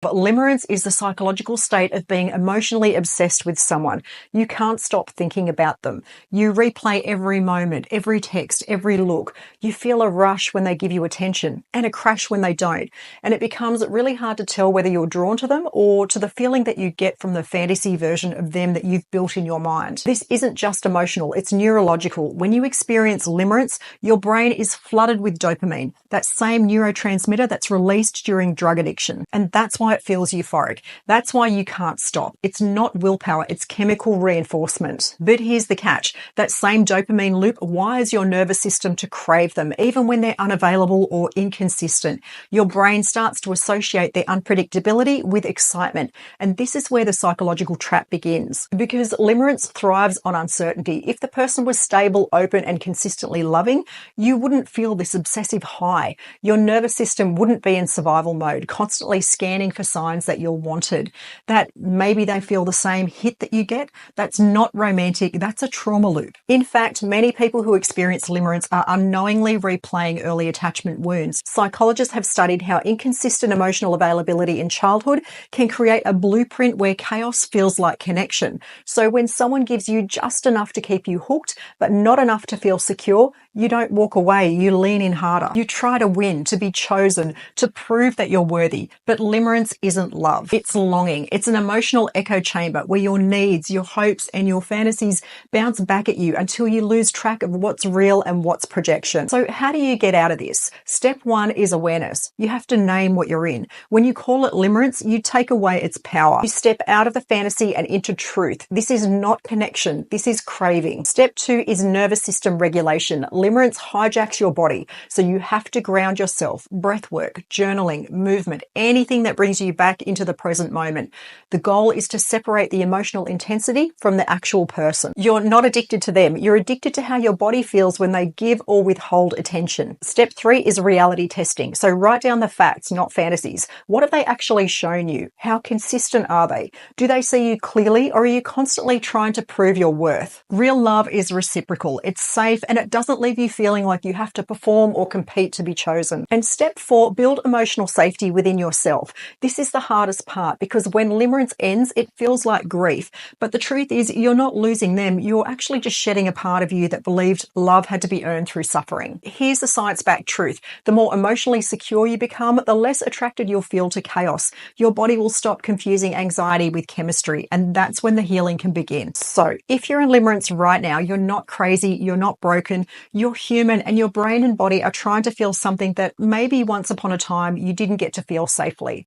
But limerence is the psychological state of being emotionally obsessed with someone. You can't stop thinking about them. You replay every moment, every text, every look. You feel a rush when they give you attention and a crash when they don't. And it becomes really hard to tell whether you're drawn to them or to the feeling that you get from the fantasy version of them that you've built in your mind. This isn't just emotional, it's neurological. When you experience limerence, your brain is flooded with dopamine, that same neurotransmitter that's released during drug addiction. And that's why it feels euphoric. That's why you can't stop. It's not willpower, it's chemical reinforcement. But here's the catch. That same dopamine loop wires your nervous system to crave them, even when they're unavailable or inconsistent. Your brain starts to associate their unpredictability with excitement. And this is where the psychological trap begins. Because limerence thrives on uncertainty. If the person was stable, open, and consistently loving, you wouldn't feel this obsessive high. Your nervous system wouldn't be in survival mode, constantly scanning for signs that you're wanted, that maybe they feel the same hit that you get. That's not romantic. That's a trauma loop. In fact, many people who experience limerence are unknowingly replaying early attachment wounds. Psychologists have studied how inconsistent emotional availability in childhood can create a blueprint where chaos feels like connection. So when someone gives you just enough to keep you hooked, but not enough to feel secure, you don't walk away, you lean in harder. You try to win, to be chosen, to prove that you're worthy. But limerence isn't love. It's longing. It's an emotional echo chamber where your needs, your hopes, and your fantasies bounce back at you until you lose track of what's real and what's projection. So how do you get out of this? Step one is awareness. You have to name what you're in. When you call it limerence, you take away its power. You step out of the fantasy and into truth. This is not connection. This is craving. Step two is nervous system regulation. Limerence hijacks your body, so you have to ground yourself. Breath work, journaling, movement, anything that brings you back into the present moment. The goal is to separate the emotional intensity from the actual person. You're not addicted to them. You're addicted to how your body feels when they give or withhold attention. Step three is reality testing. So write down the facts, not fantasies. What have they actually shown you? How consistent are they? Do they see you clearly, or are you constantly trying to prove your worth? Real love is reciprocal. It's safe, and it doesn't leave you feeling like you have to perform or compete to be chosen. And step four, build emotional safety within yourself. This is the hardest part, because when limerence ends, it feels like grief. But the truth is, you're not losing them. You're actually just shedding a part of you that believed love had to be earned through suffering. Here's the science-backed truth. The more emotionally secure you become, the less attracted you'll feel to chaos. Your body will stop confusing anxiety with chemistry, and that's when the healing can begin. So if you're in limerence right now, you're not crazy, you're not broken, you're human, and your brain and body are trying to feel something that maybe once upon a time you didn't get to feel safely.